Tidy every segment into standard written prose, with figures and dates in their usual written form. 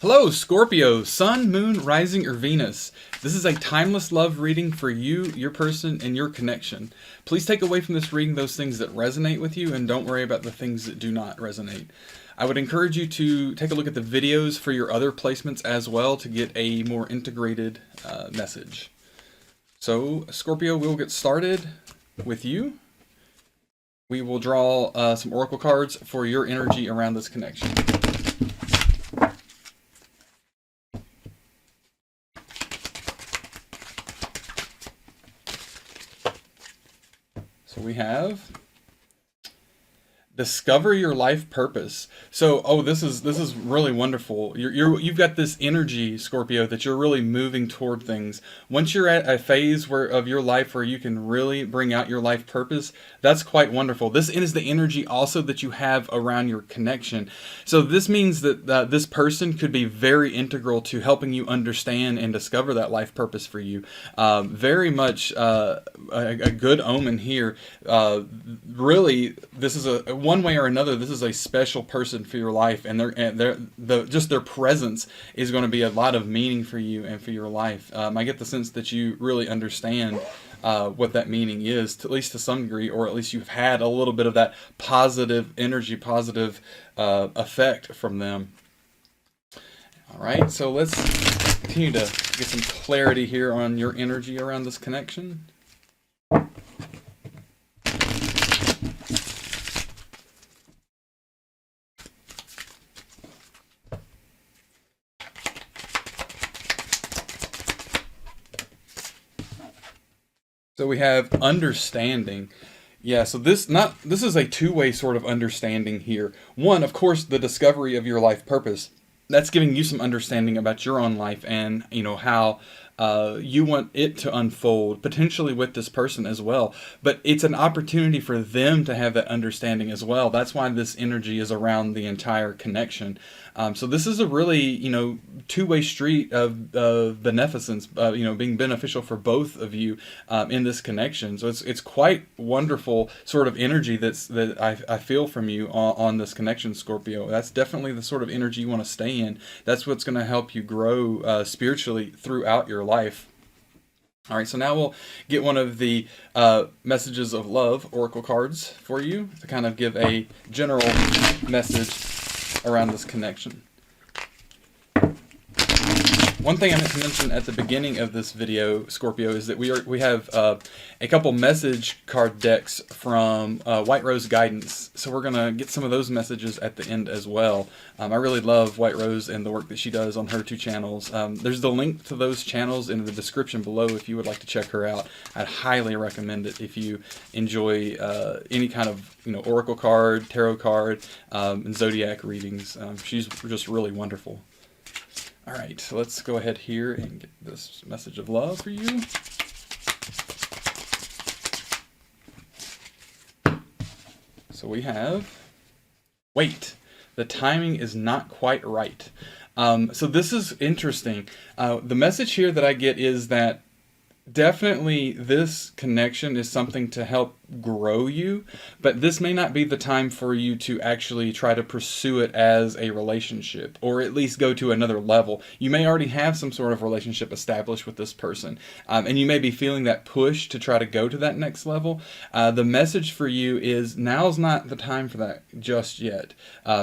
Hello, Scorpio, Sun, Moon, Rising, or Venus. This is a timeless love reading for you, your person, and your connection. Please take away from this reading those things that resonate with you and don't worry about the things that do not resonate. I would encourage you to take a look at the videos for your other placements as well to get a more integrated message. So, Scorpio, we'll get started with you. We will draw some oracle cards for your energy around this connection. So we have discover your life purpose. So, this is really wonderful. You've got this energy, Scorpio, that you're really moving toward things. Once you're at a phase of your life where you can really bring out your life purpose, that's quite wonderful. This is the energy also that you have around your connection. So this means that this person could be very integral to helping you understand and discover that life purpose for you. Very much a good omen here. Really, this is one way or another, this is a special person for your life, and just their presence is going to be a lot of meaning for you and for your life. I get the sense that you really understand what that meaning is, at least to some degree, or at least you've had a little bit of that positive energy, positive effect from them. All right, so let's continue to get some clarity here on your energy around this connection. So we have understanding. Yeah, so this is a two-way sort of understanding here. One, of course, the discovery of your life purpose. That's giving you some understanding about your own life and, how you want it to unfold, potentially with this person as well. But it's an opportunity for them to have that understanding as well. That's why this energy is around the entire connection. So this is a really, two-way street of beneficence, being beneficial for both of you in this connection. So it's quite wonderful sort of energy that I feel from you on this connection, Scorpio. That's definitely the sort of energy you want to stay in. That's what's going to help you grow spiritually throughout your life. All right, so now we'll get one of the messages of love oracle cards for you to kind of give a general message around this connection. One thing I meant to mention at the beginning of this video, Scorpio, is that we have a couple message card decks from White Rose Guidance. So we're going to get some of those messages at the end as well. I really love White Rose and the work that she does on her two channels. There's the link to those channels in the description below if you would like to check her out. I'd highly recommend it if you enjoy any kind of oracle card, tarot card, and zodiac readings. She's just really wonderful. All right, so let's go ahead here and get this message of love for you. So we have, wait, the timing is not quite right. So this is interesting. The message here that I get is that definitely this connection is something to help grow you, but this may not be the time for you to actually try to pursue it as a relationship, or at least go to another level. You may already have some sort of relationship established with this person, and you may be feeling that push to try to go to that next level. The message for you is now's not the time for that just yet.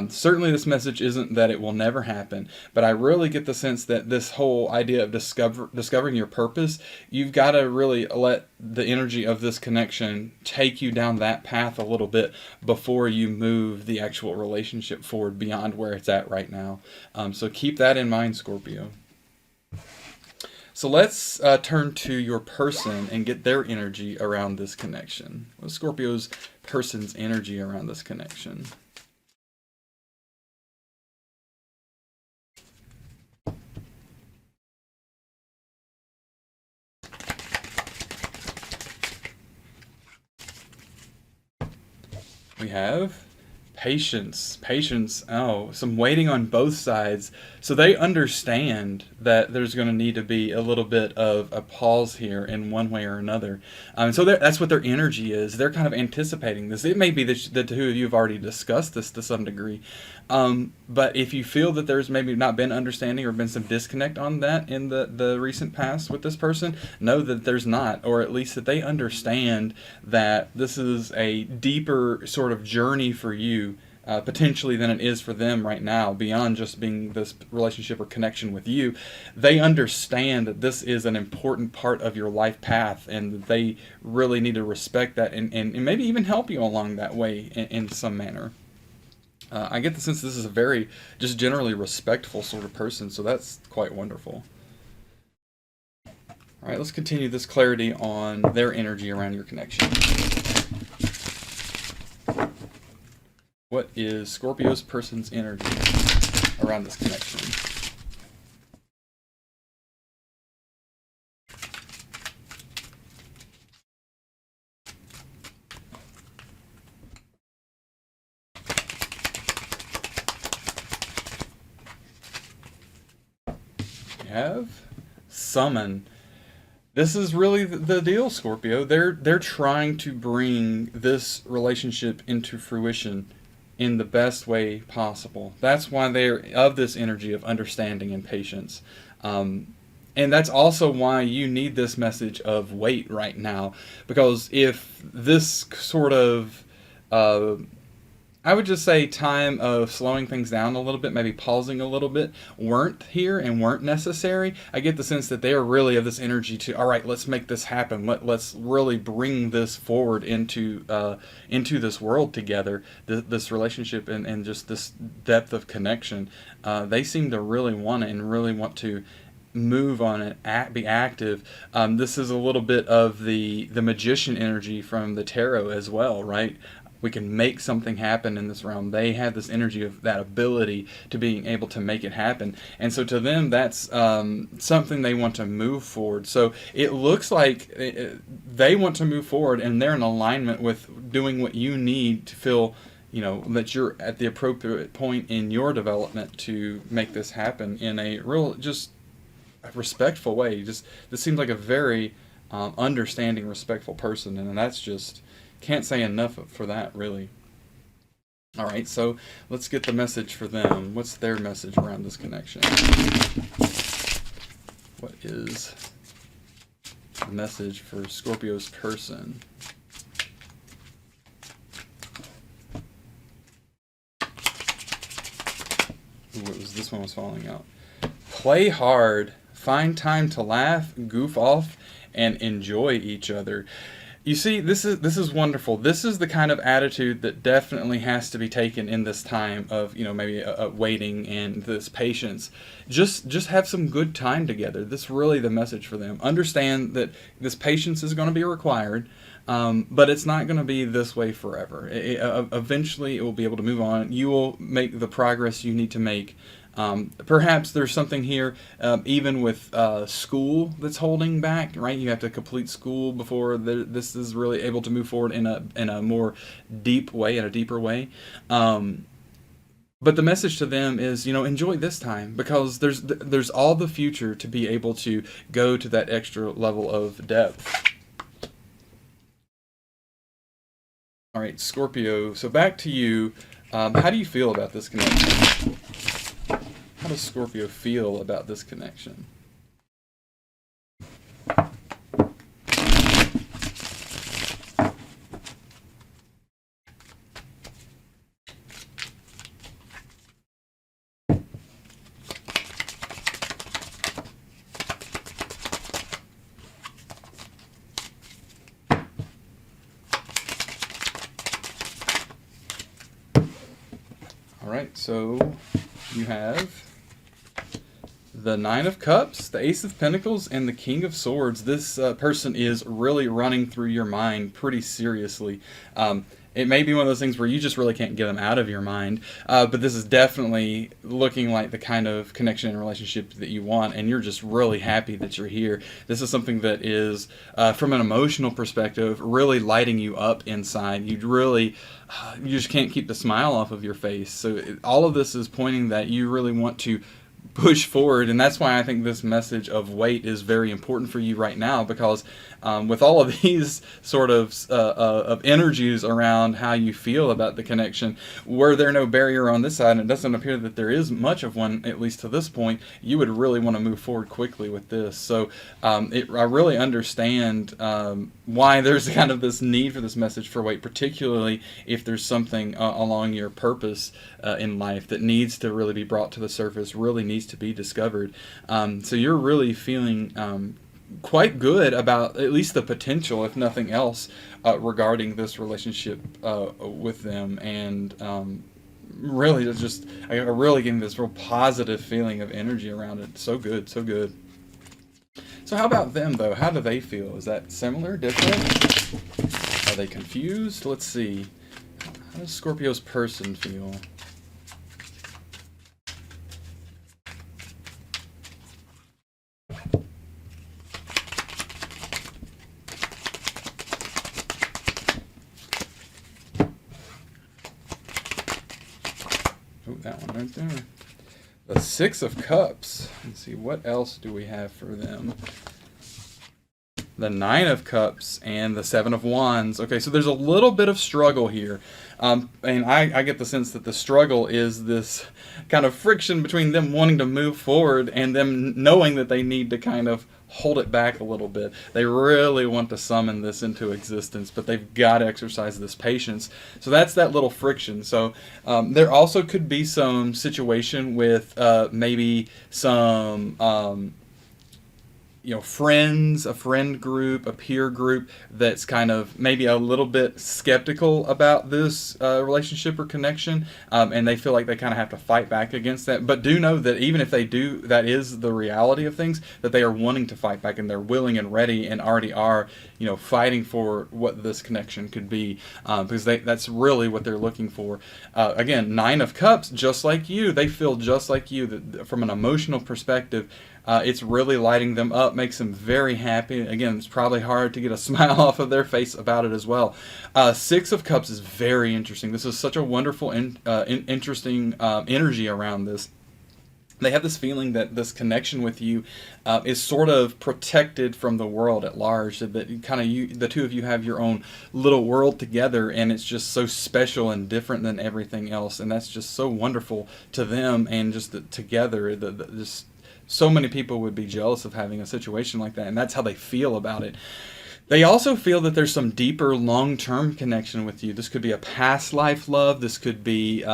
Certainly this message isn't that it will never happen, but I really get the sense that this whole idea of discovering your purpose, you've got to really let the energy of this connection take you down that path a little bit before you move the actual relationship forward beyond where it's at right now. So keep that in mind, Scorpio. So let's turn to your person and get their energy around this connection. What's Scorpio's person's energy around this connection? We have Patience. Oh, some waiting on both sides. So they understand that there's going to need to be a little bit of a pause here in one way or another. So that's what their energy is. They're kind of anticipating this. It may be that the two of you have already discussed this to some degree. But if you feel that there's maybe not been understanding or been some disconnect on that in the recent past with this person, know that there's not, or at least that they understand that this is a deeper sort of journey for you, potentially, than it is for them right now, beyond just being this relationship or connection with you. They understand that this is an important part of your life path, and they really need to respect that and maybe even help you along that way in some manner. I get the sense this is a very just generally respectful sort of person, so that's quite wonderful. All right, let's continue this clarity on their energy around your connection. What is Scorpio's person's energy around this connection? We have summon. This is really the deal, Scorpio. They're trying to bring this relationship into fruition in the best way possible. That's why they're of this energy of understanding and patience. And that's also why you need this message of wait right now. Because if this sort of I would just say time of slowing things down a little bit, maybe pausing a little bit, weren't here and weren't necessary, I get the sense that they are really of this energy to, all right, let's make this happen. Let's really bring this forward into this world together, this relationship and just this depth of connection. They seem to really want it and really want to move on it, be active. This is a little bit of the magician energy from the tarot as well, right? We can make something happen in this realm. They have this energy of that ability to being able to make it happen. And so to them, that's something they want to move forward. So it looks like they want to move forward, and they're in alignment with doing what you need to feel, that you're at the appropriate point in your development to make this happen in a real, just respectful way. Just, this seems like a very understanding, respectful person, and that's just, can't say enough for that, really. All right, so let's get the message for them. What's their message around this connection? What is the message for Scorpio's person? Ooh, this one was falling out. Play hard, find time to laugh, goof off, and enjoy each other. You see, this is wonderful. This is the kind of attitude that definitely has to be taken in this time of, maybe waiting and this patience. Just have some good time together. This is really the message for them. Understand that this patience is going to be required, but it's not going to be this way forever. Eventually, it will be able to move on. You will make the progress you need to make. Perhaps there's something here, even with school, that's holding back. Right, you have to complete school before this is really able to move forward in a more deep way, in a deeper way. But the message to them is, enjoy this time, because there's all the future to be able to go to that extra level of depth. All right, Scorpio. So back to you. How do you feel about this connection? How does Scorpio feel about this connection? All right, so you have the Nine of Cups, the Ace of Pentacles, and the King of Swords. This person is really running through your mind pretty seriously. It may be one of those things where you just really can't get them out of your mind, but this is definitely looking like the kind of connection and relationship that you want, and you're just really happy that you're here. This is something that is, from an emotional perspective, really lighting you up inside. You just can't keep the smile off of your face. So all of this is pointing that you really want to push forward, and that's why I think this message of wait is very important for you right now, because with all of these sort of energies around how you feel about the connection, were there no barrier on this side, and it doesn't appear that there is much of one, at least to this point, you would really want to move forward quickly with this. So I really understand why there's kind of this need for this message for wait, particularly if there's something along your purpose in life that needs to really be brought to the surface, really needs to be discovered. So you're really feeling quite good about at least the potential, if nothing else, regarding this relationship with them, and really I'm really getting this real positive feeling of energy around it. So good, so good. So how about them, though? How do they feel? Is that similar, different? Are they confused? Let's see. How does Scorpio's person feel? Oh, that one right there. The Six of Cups. Let's see, what else do we have for them? The Nine of Cups and the Seven of Wands. Okay, so there's a little bit of struggle here. And I get the sense that the struggle is this kind of friction between them wanting to move forward and them knowing that they need to kind of hold it back a little bit. They really want to summon this into existence, but they've got to exercise this patience. So that's that little friction. So there also could be some situation with maybe some friends, a friend group, a peer group that's kind of maybe a little bit skeptical about this relationship or connection, and they feel like they kind of have to fight back against that. But do know that even if they do, that is the reality of things, that they are wanting to fight back, and they're willing and ready and already are, fighting for what this connection could be, because that's really what they're looking for. Again, Nine of Cups, just like you, they feel just like you, that from an emotional perspective, it's really lighting them up, makes them very happy. Again, it's probably hard to get a smile off of their face about it as well. Six of Cups is very interesting. This is such a wonderful, interesting energy around this. They have this feeling that this connection with you is sort of protected from the world at large. That kind of the two of you have your own little world together, and it's just so special and different than everything else. And that's just so wonderful to them, and just together, just so many people would be jealous of having a situation like that, and that's how they feel about it. They also feel that there's some deeper long-term connection with you. This could be a past life love. This could be,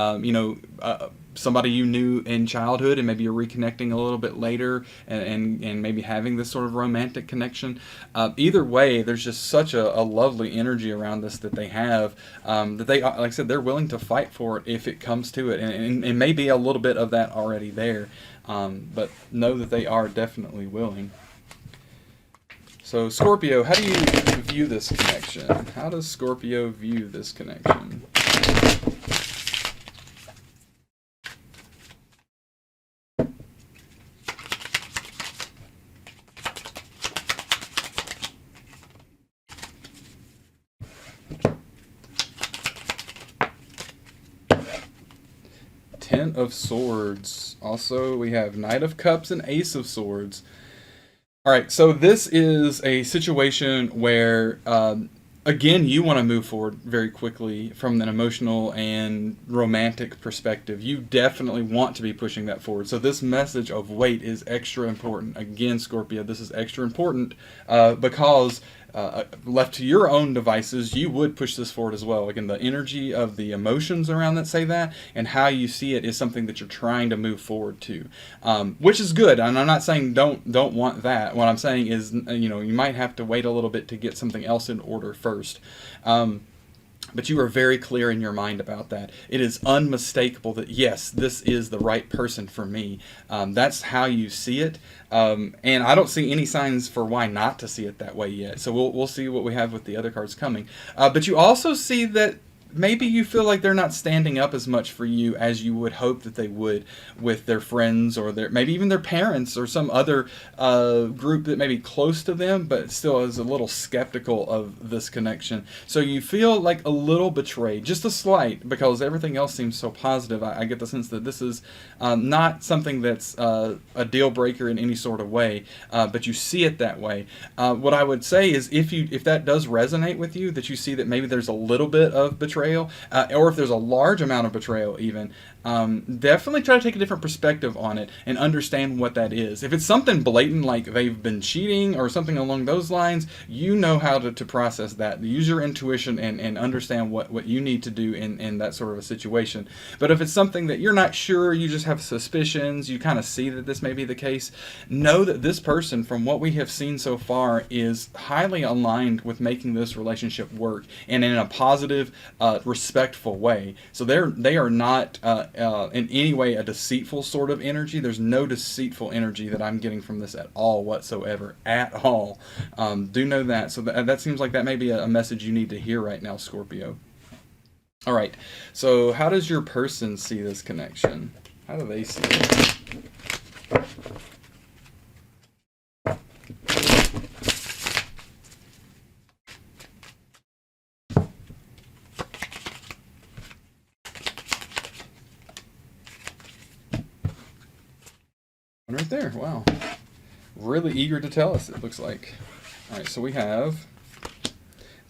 somebody you knew in childhood, and maybe you're reconnecting a little bit later, and maybe having this sort of romantic connection. Either way, there's just such a lovely energy around this that they have, that they, like I said, they're willing to fight for it if it comes to it, and maybe a little bit of that already there. But know that they are definitely willing. So Scorpio, how do you view this connection? How does Scorpio view this connection? Ten of Swords. Also, we have Knight of Cups and Ace of Swords. All right, so this is a situation where, again, you want to move forward very quickly from an emotional and romantic perspective. You definitely want to be pushing that forward. So this message of wait is extra important. Again, Scorpio, this is extra important because left to your own devices, you would push this forward as well. Again, the energy of the emotions around that say that, and how you see it is something that you're trying to move forward to, which is good. And I'm not saying don't want that. What I'm saying is, you might have to wait a little bit to get something else in order first. But you are very clear in your mind about that. It is unmistakable that, yes, this is the right person for me. That's how you see it. And I don't see any signs for why not to see it that way yet. So we'll see what we have with the other cards coming. But you also see that maybe you feel like they're not standing up as much for you as you would hope that they would with their friends or their maybe even their parents or some other group that may be close to them, but still is a little skeptical of this connection. So you feel like a little betrayed, just a slight, because everything else seems so positive. I get the sense that this is not something that's a deal breaker in any sort of way, but you see it that way. What I would say is if that does resonate with you, that you see that maybe there's a little bit of betrayal, or if there's a large amount of betrayal even, definitely try to take a different perspective on it and understand what that is. If it's something blatant like they've been cheating or something along those lines, you know how to process that. Use your intuition and understand what you need to do in that sort of a situation. But if it's something that you're not sure, you just have suspicions, you kind of see that this may be the case, know that this person, from what we have seen so far, is highly aligned with making this relationship work and in a positive, respectful way. So they are not in any way a deceitful sort of energy. There's no deceitful energy that I'm getting from this at all whatsoever. At all. Do know that. So that seems like that may be a message you need to hear right now, Scorpio. All right. So how does your person see this connection? How do they see it? Right there. Wow. Really eager to tell us, it looks like. All right, so we have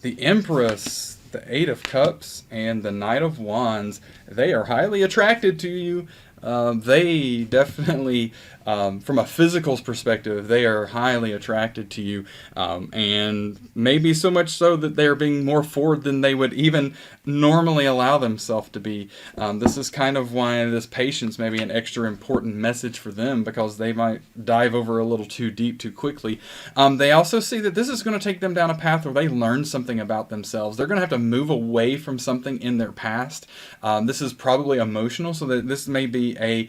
the Empress, the Eight of Cups, and the Knight of Wands. They are highly attracted to you. They definitely, from a physical perspective, they are highly attracted to you, and maybe so much so that they are being more forward than they would even normally allow themselves to be. This is kind of why this patience may be an extra important message for them, because they might dive over a little too deep too quickly. They also see that this is going to take them down a path where they learn something about themselves. They're going to have to move away from something in their past. This is probably emotional, so that this may be a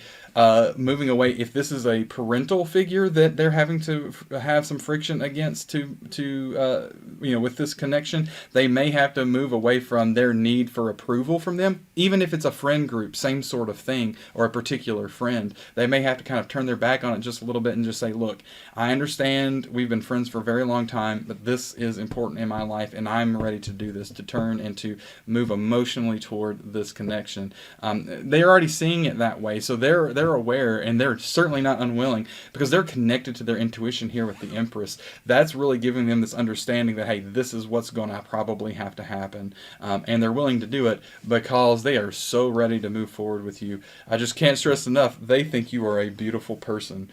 moving away. If this is a parental figure that they're having to have some friction against with this connection, they may have to move away from their need for approval from them. Even if it's a friend group, same sort of thing, or a particular friend, they may have to kind of turn their back on it just a little bit and just say, look, I understand we've been friends for a very long time, but this is important in my life, and I'm ready to do this, to turn and to move emotionally toward this connection. They're already seeing it that way, so they're aware, and they're certainly not unwilling, because they're connected to their intuition here with the Empress. That's really giving them this understanding that, hey, this is what's going to probably have to happen, and they're willing to do it because they are so ready to move forward with you. I just can't stress enough, they think you are a beautiful person.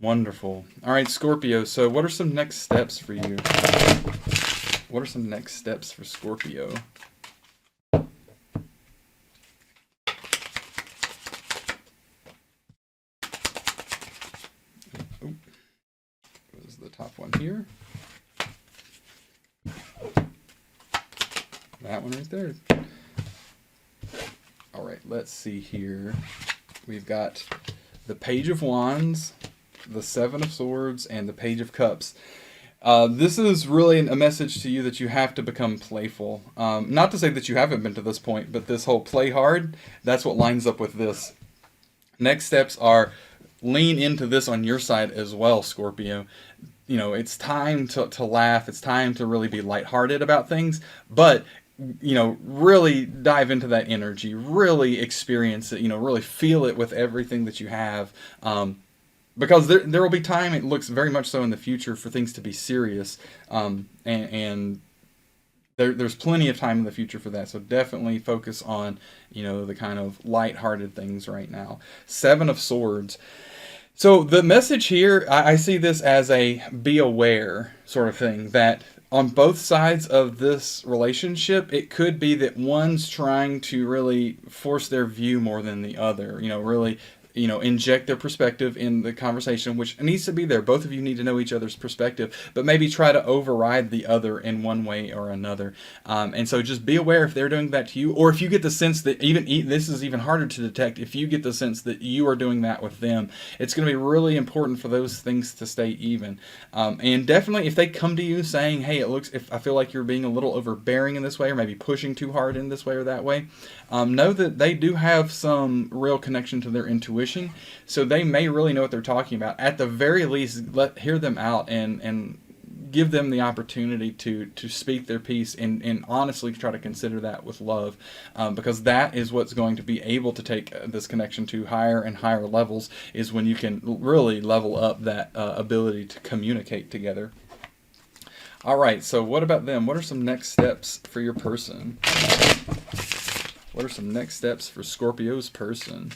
Wonderful. All right, Scorpio, so what are some next steps for you? What are some next steps for Scorpio? The top one here. That one right there. All right, let's see here. We've got the Page of Wands, the Seven of Swords, and the Page of Cups. This is really a message to you that you have to become playful. Not to say that you haven't been to this point, but this whole play hard, that's what lines up with this. Next steps are lean into this on your side as well, Scorpio. You know, it's time to laugh. It's time to really be lighthearted about things, but really dive into that energy, really experience it, really feel it with everything that you have. Because there will be time, it looks very much so in the future, for things to be serious. And there's plenty of time in the future for that. So definitely focus on, the kind of lighthearted things right now. Seven of Swords. So the message here, I see this as a be aware sort of thing, that on both sides of this relationship, it could be that one's trying to really force their view more than the other, really inject their perspective in the conversation, which needs to be there. Both of you need to know each other's perspective, but maybe try to override the other in one way or another. And so just be aware if they're doing that to you, or if you get the sense that this is even harder to detect, if you get the sense that you are doing that with them, it's going to be really important for those things to stay even. And definitely if they come to you saying, hey, if I feel like you're being a little overbearing in this way, or maybe pushing too hard in this way or that way, know that they do have some real connection to their intuition. So they may really know what they're talking about. At the very least, hear them out and give them the opportunity to speak their piece, and honestly try to consider that with love, because that is what's going to be able to take this connection to higher and higher levels, is when you can really level up that ability to communicate together. All right, so what about them? What are some next steps for your person? What are some next steps for Scorpio's person?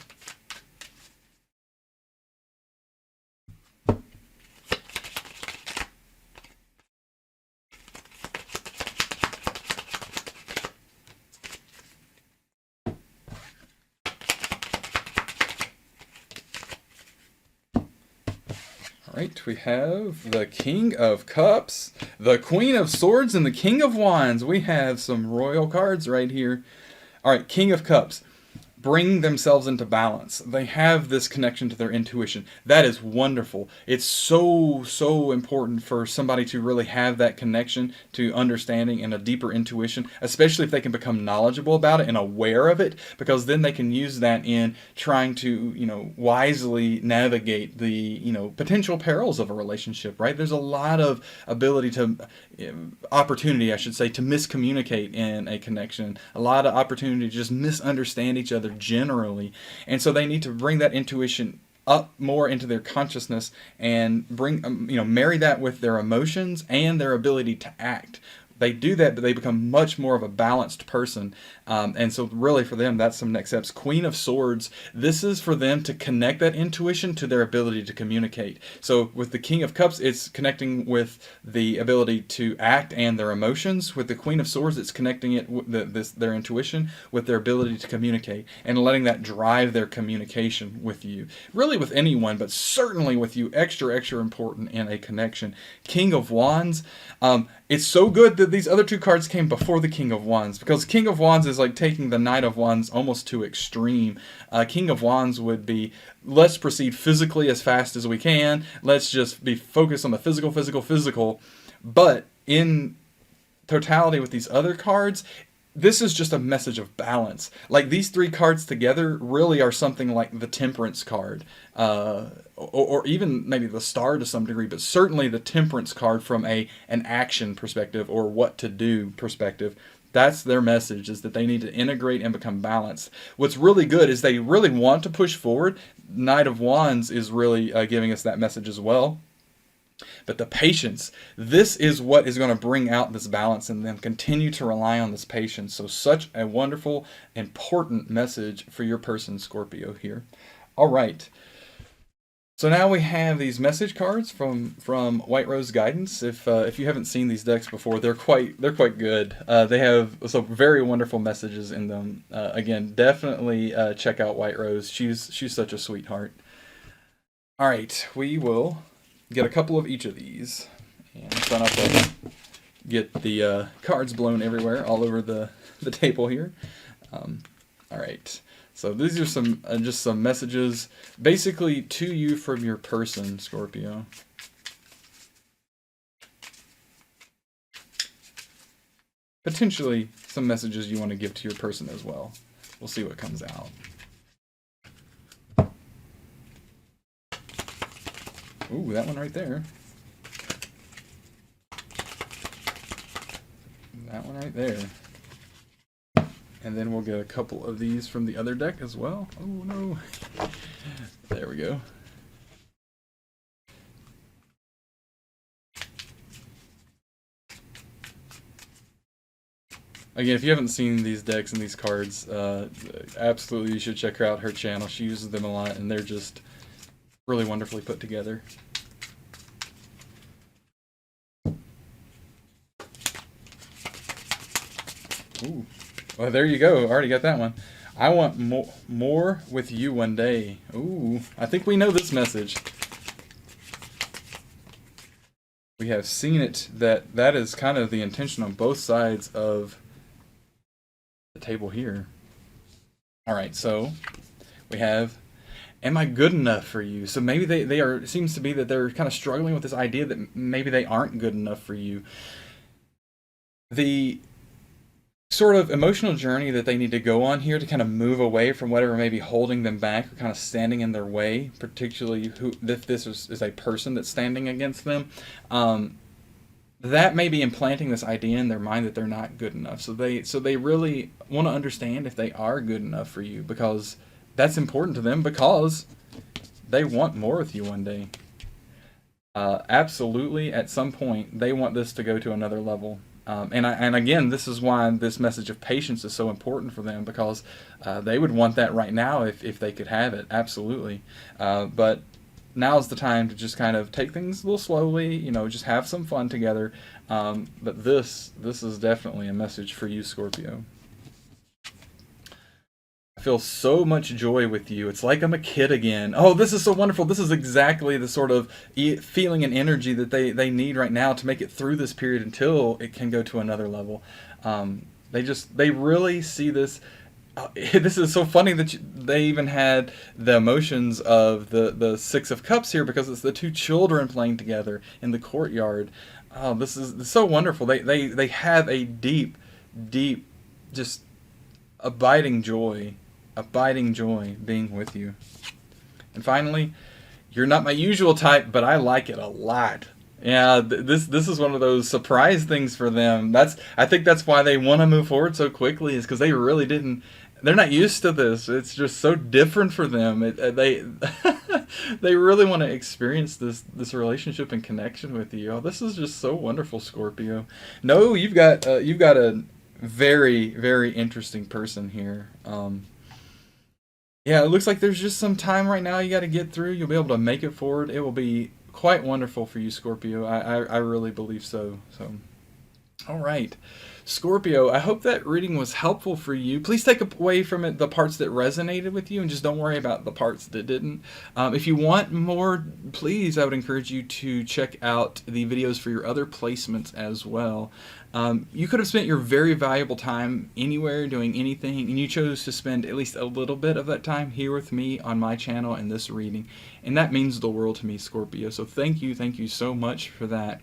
Right, we have the King of Cups, the Queen of Swords, and the King of Wands. We have some royal cards right here. All right, King of Cups. Bring themselves into balance. They have this connection to their intuition. That is wonderful. It's so important for somebody to really have that connection to understanding and a deeper intuition, especially if they can become knowledgeable about it and aware of it, because then they can use that in trying to, wisely navigate the, potential perils of a relationship, right? There's a lot of ability to, opportunity, I should say, to miscommunicate in a connection. A lot of opportunity to just misunderstand each other generally, and so they need to bring that intuition up more into their consciousness and bring marry that with their emotions and their ability to act. They do that, but they become much more of a balanced person. And so really for them, that's some next steps. Queen of Swords, this is for them to connect that intuition to their ability to communicate. So with the King of Cups, it's connecting with the ability to act and their emotions. With the Queen of Swords, it's connecting it with their intuition with their ability to communicate, and letting that drive their communication with you. Really with anyone, but certainly with you, extra important in a connection. King of Wands, it's so good that these other two cards came before the King of Wands, because King of Wands is like taking the Knight of Wands almost to extreme. King of Wands would be, let's proceed physically as fast as we can. Let's just be focused on the physical. But in totality with these other cards, this is just a message of balance. Like these three cards together really are something like the Temperance card, or even maybe the Star to some degree, but certainly the Temperance card from an action perspective or what to do perspective. That's their message, is that they need to integrate and become balanced. What's really good is they really want to push forward. Knight of Wands is really giving us that message as well. But the patience, this is what is going to bring out this balance in them. Continue to rely on this patience. So such a wonderful, important message for your person, Scorpio, here. All right. So now we have these message cards from White Rose Guidance. If you haven't seen these decks before, they're quite good. They have some very wonderful messages in them. Again, definitely check out White Rose. She's such a sweetheart. All right, we will get a couple of each of these, and try not to get the cards blown everywhere, all over the table here. All right, so these are some just some messages, basically to you from your person, Scorpio. Potentially some messages you want to give to your person as well. We'll see what comes out. Ooh, that one right there. That one right there. And then we'll get a couple of these from the other deck as well. Oh no. There we go. Again, if you haven't seen these decks and these cards, absolutely you should check out her channel. She uses them a lot, and they're just really wonderfully put together. Ooh. Well, there you go. Already got that one. I want more with you one day. Ooh, I think we know this message. We have seen it that is kind of the intention on both sides of the table here. All right, so we have, am I good enough for you? So maybe they are, it seems to be that they're kind of struggling with this idea that maybe they aren't good enough for you. The sort of emotional journey that they need to go on here to kind of move away from whatever may be holding them back or kind of standing in their way, particularly who if this is a person that's standing against them. That may be implanting this idea in their mind that they're not good enough. So they really want to understand if they are good enough for you, because that's important to them, because they want more with you one day. Absolutely, at some point, they want this to go to another level. And again, this is why this message of patience is so important for them, because they would want that right now if they could have it. Absolutely. But now's the time to just kind of take things a little slowly, just have some fun together. But this is definitely a message for you, Scorpio. I feel so much joy with you. It's like I'm a kid again. Oh, this is so wonderful. This is exactly the sort of feeling and energy that they need right now to make it through this period until it can go to another level. They really see this. This is so funny that they even had the emotions of the Six of Cups here, because it's the two children playing together in the courtyard. Oh, this is so wonderful. They have a deep, deep, just abiding joy being with you. And finally, you're not my usual type, but I like it a lot. Yeah, this is one of those surprise things for them. I think that's why they want to move forward so quickly, is because they really didn't. They're not used to this. It's just so different for them. They they really want to experience this relationship and connection with you. Oh, this is just so wonderful, Scorpio. No, you've got a very, very interesting person here. Yeah, it looks like there's just some time right now you got to get through. You'll be able to make it forward. It will be quite wonderful for you, Scorpio. I really believe so. So, all right. Scorpio, I hope that reading was helpful for you. Please take away from it the parts that resonated with you, and just don't worry about the parts that didn't. If you want more, please, I would encourage you to check out the videos for your other placements as well. You could have spent your very valuable time anywhere doing anything, and you chose to spend at least a little bit of that time here with me on my channel in this reading, and that means the world to me, Scorpio. So thank you so much for that.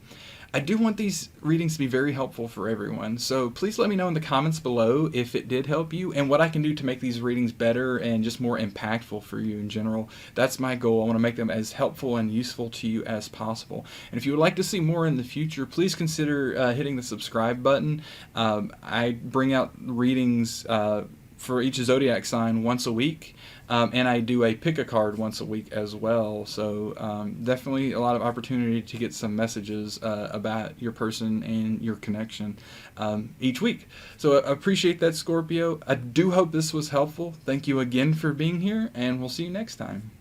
I do want these readings to be very helpful for everyone, so please let me know in the comments below if it did help you and what I can do to make these readings better and just more impactful for you in general. That's my goal. I want to make them as helpful and useful to you as possible. And if you would like to see more in the future, please consider hitting the subscribe button. I bring out readings for each zodiac sign once a week. And I do a pick a card once a week as well. So definitely a lot of opportunity to get some messages about your person and your connection each week. So I appreciate that, Scorpio. I do hope this was helpful. Thank you again for being here, and we'll see you next time.